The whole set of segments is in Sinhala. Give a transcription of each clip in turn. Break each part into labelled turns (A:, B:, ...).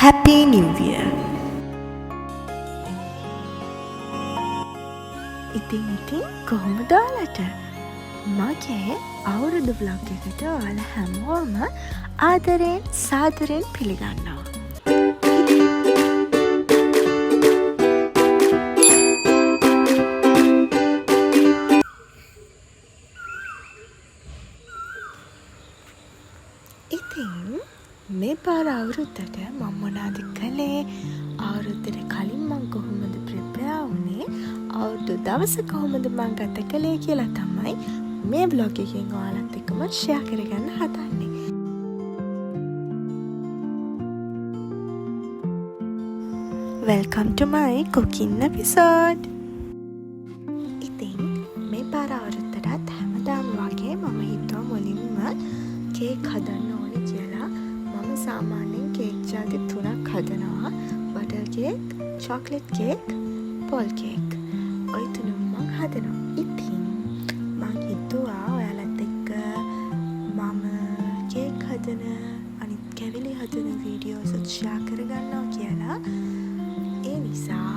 A: Happy New Year! ඉතින් කොහොමද ඔයාලට? මගේ අවුරුදු vlog එකට ඔයාලා හැමෝම ආදරයෙන් සාදරයෙන් පිළිගන්නවා. ඉතින් මේ පාර අවුරුද්දට මම මොනවද කළේ? අවුරුද්දට කලින් මම කොහොමද ප්‍රිපෙයාර් වුණේ? අවුරුදු දවස කොහොමද මම ගත කළේ කියලා තමයි මේ vlog එකෙන් ඔයාලත් එක්කම share කරගන්න හදන්නේ. Welcome to my cooking episode. ඉතින් මේ පාර අවුරුද්දටත් හැමදාම වගේ මම හිතුවා මුලින්ම කේක් හදන්න ඕනේ කියලා. මම සාමාන්‍යයෙන් කේක් ජාති 3ක් හදනවා. Butter cake, chocolate cake, Paul cake. ඔය තුනම මම හදනවා. ඉතින් මම හිතුවා ඔයාලත් එක්ක මම කේක් හදන අනිත් කැවිලි හදන වීඩියෝස් ෂෙයා කරගන්නවා කියලා. ඒ නිසා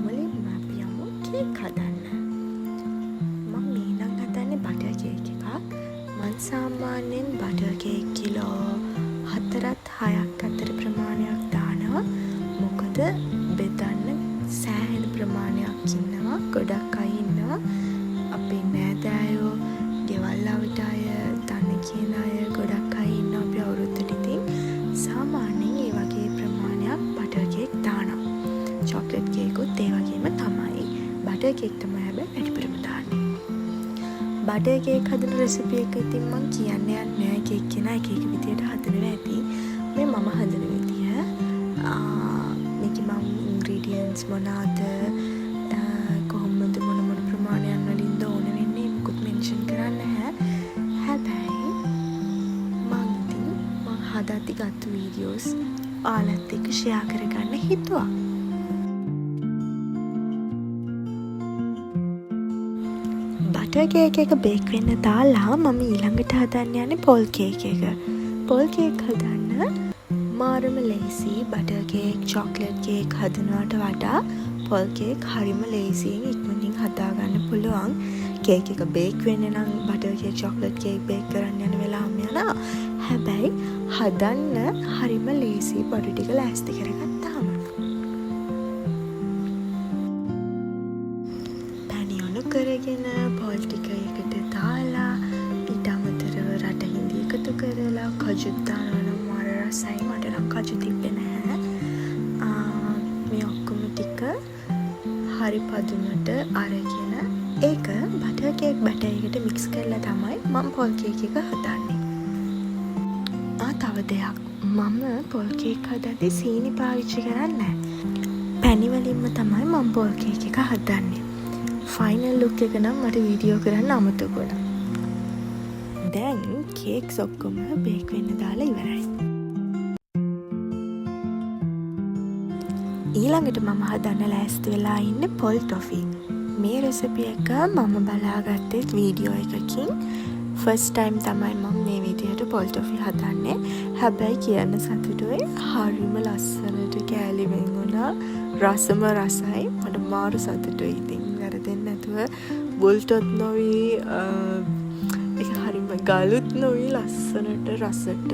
A: මුලින්ම අපි යමු කේක් හදන්න. මම මේ නම් හදන්නේ බටර් කේක් එකක්. මම සාමාන්‍යයෙන් බටර් කේක් කිලෝ 4-6ක් අතර ප්‍රමාණයක් දානවා. මොකද බෙදන්න සෑහෙන ප්‍රමාණයක් ඉන්නවා. ගොඩක් අය ඉන්නවා. අපේ නෑදෑයෝ, ගෙවල් අවට අය, දන්න කියන අය ගොඩක් අය ඉන්නවා අපි අවුරුද්දට. ඉතින් සාමාන්‍යයෙන් ඒ වගේ ප්‍රමාණයක් බටර් කේක් දානවා. චොක්ලට් කේකුත් ඒ වගේම තමයි. බටර් කේක් තමයි හැබැයි වැඩිපුරම දාන්නේ. බටර් කේක් හදන රෙසිපි එක ඉතින් මම කියන්න යන්නේ නැහැ. කේක් කෙනා එක එක විදියට හදනවා ඇති. මේ මම හදන විදිය. මේකේ මම ඉන්ග්‍රීඩියන්ට්ස් මොනවාද, කොහොමද මොන ප්‍රමාණයන් වලින්ද ඕන වෙන්නේ මොකුත් මෙන්ෂන් කරන්නේ නැහැ. හැබැයි මම හදද්දි ගත්ත වීඩියෝස් ඔයාලත් එක්ක ෂෙයා කරගන්න හිතුවා. බටර් කේක් එක බේක් වෙන්න දාලා මම ඊළඟට හදන්න යන්නේ පෝල් කේක් එක. පෝල් කේක් හදන්න මාරම ලේසි. බටර් කේක්, චොක්ලට් කේක් හදනවට වඩා පෝල් කේක් හරිම ලේසියෙන් ඉක්මනින් හදාගන්න පුළුවන්. කේක් එක බේක් වෙන්න නම් butter cake, chocolate cake bake කරන්න යන වෙලාවම යනවා. හැබැයි හදන්න හරිම ලේසි බඩු ටික ලෑස්ති කරගත්තාම. කරගෙන පෝල් ටික එකට දාලා ඊට අමතරව රට හිඳි එකතු කරලා කජුත් දානවා. නම් මාර රසයි. මට නම් කජු තිබ්බේ නැහැ. මේ ඔක්කොම ටික හරි පදුමට අරගෙන ඒක බටර් කේක් බැටර් එකට මික්ස් කරලා තමයි මම පෝල් කේක් එක හදන්නේ. තව දෙයක්, මම පෝල් කේක් හදද්දී සීනි පාවිච්චි කරන්නේ නැහැ. පැණි වලින්ම තමයි මම පෝල් කේක් එක හදන්නේ. ෆයිනල් ලුක් එක නම් මට වීඩියෝ කරන්න අමතක වුණා. දැන් කේක්ස් ඔක්කොම බේක් වෙන්න දාලා ඉවරයි. ඊළඟට මම හදන්න ලෑස්ති වෙලා ඉන්නේ පොල් ටොෆි. මේ රෙසිපි එක මම බලාගත්තේ වීඩියෝ එකකින්. ෆස්ට් ටයිම් තමයි මම මේ විදිහට පොල් ටොෆි හදන්නේ. හැබැයි කියන්න සතුටුයි. හරිම ලස්සනට කෑලි වෙන් වුණා. රසම රසයි. මට මාරු සතුටුයි. ඉතින් වැරදෙන්නේ නැතුව බුල්ටොත් නොවි, ඒක හරිම ගලුත් නොවි, ලස්සනට රසට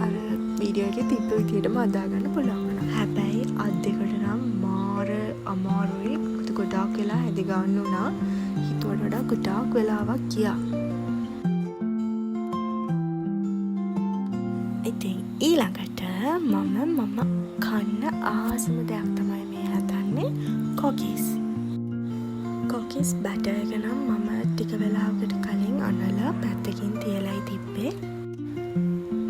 A: අර වීඩියෝ එකේ තිබ්බ විදිහටම හදාගන්න පුළුවන් වුණා. හැබැයි අත් දෙකට නම් මාර අමාරුයි. ගොඩාක් වෙලා හැදි ගන්න උනා. හිතුවට වඩා ගොඩාක් වෙලාවක් ගියා. ඉතින් ඊළඟට මම කන්න ආසම දෙයක් තමයි මේ හදන්නේ, කොකිස්. කොකිස් බැටර් එක නම් මම ටික වෙලාවකට කලින් අනලා පැත්තකින් තියලායි තිබ්බේ.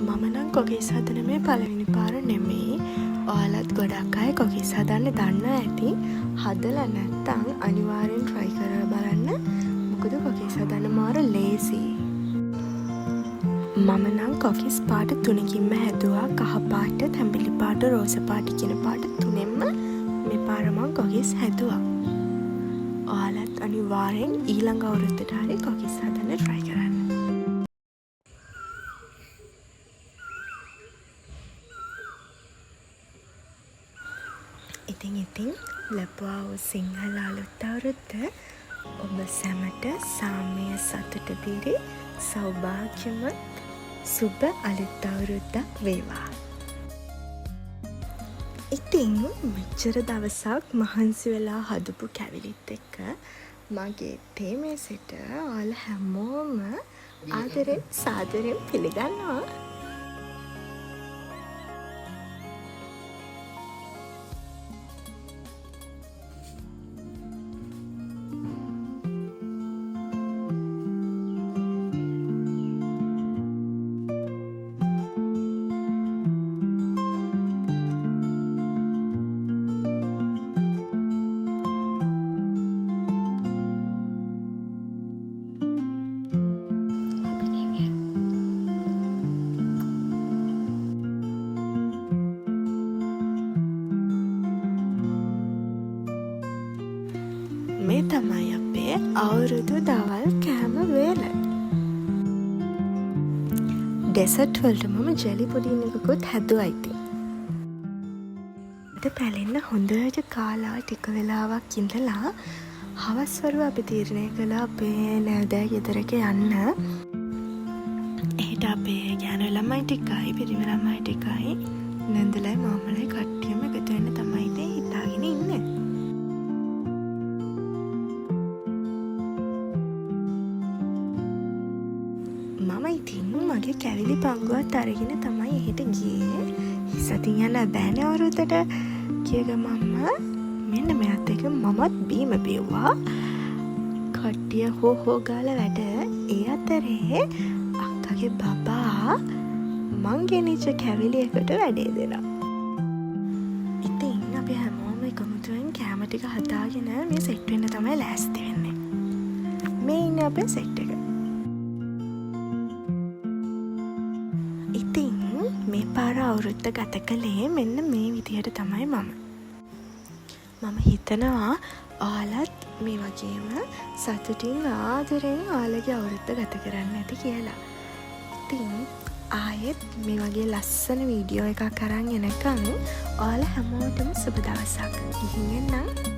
A: මම නම් කොකිස් හදන මේ පළවෙනි පාර නෙමෙයි. ඔයාලත් ගොඩක් අය කොකිස් හදන්න දන්නවා ඇති. හදලා නැත්තම් අනිවාර්යෙන් try කරලා බලන්න. මොකද කොකිස් හදන්න මාර ලේසි. මම නම් කොකිස් පාට 3කින්ම හැදුවා. කහ පාට, තැඹිලි පාට, රෝස පාට කියන පාට 3ෙන්ම මේ පාර මම කොකිස් හැදුවා. ඔයාලත් අනිවාර්යෙන් ඊළඟ අවුරුද්දට හරි කොකිස් හදන්න try කරන්න. ඉතින් ලැබුවා වූ සිංහල අලුත් අවුරුද්ද ඔබ සැමට සාමය සතුට පිරි සෞභාග්‍යමත් සුබ අලුත් අවුරුද්දක් වේවා. ඉතින් මෙච්චර දවසක් මහන්සි වෙලා හදපු කැවිලිත් එක්ක මගේ තේමේ සිට ඔයාලා හැමෝම ආදරෙන් සාදරෙන් පිළිගන්නවා. මේ තමයි අපේ අවුරුදු දවල් කෑම වේල. ඩෙසර්ට් වලට මම ජෙලි පුඩින් එකකුත් හැදුවා ඉතින්. ඊට පැලෙන්න හොඳට කාලා ටික වෙලාවක් ඉඳලා හවස් වරුව අපි තීරණය කළා අපේ නෑදෑ ගෙදරක යන්න. එහෙට අපේ ගෑනු ළමයි ටිකයි පිරිමි ළමයි ටිකයි නැන්දලයි මාමලයි කට්ටියම එකතු වෙන්න තමයි ඉතින් හිතාගෙන ඉන්නේ. මම ඉතින් මගේ කැවිලි පංගුවත් අරගෙන තමයි එහෙට ගියේ. හිසතින් යන්න බෑනේ අවුරුද්දට කිය ගමන්ම මෙන්න මෙයාත් එක්ක මමත් බීම බිව්වා. කට්ටිය හෝ ගාලා වැඩ. ඒ අතරේ අක්කගේ බබා මං ගෙනිච්ච කැවිලි එකට වැඩේ දෙනවා. ඉතින් අපි හැමෝම එකමුතුවෙන් කෑම ටික හදාගෙන මේ සෙට් වෙන්න තමයි ලෑස්ති වෙන්නේ. මේ ඉන්නේ අපේ සෙට් එක. ඉතින් මේ පාර අවුරුද්ද ගත කළේ මෙන්න මේ විදිහට තමයි මම හිතනවා ඔයාලත් මේ වගේම සතුටින් ආදරෙන් ඔයාලගේ අවුරුද්ද ගත කරන්න ඇති කියලා. ඉතින් ආයෙත් මේ වගේ ලස්සන වීඩියෝ එකක් අරන් එනකන් ඔයාලා හැමෝටම සුබ දවසක්. ගිහින් එන්නම්.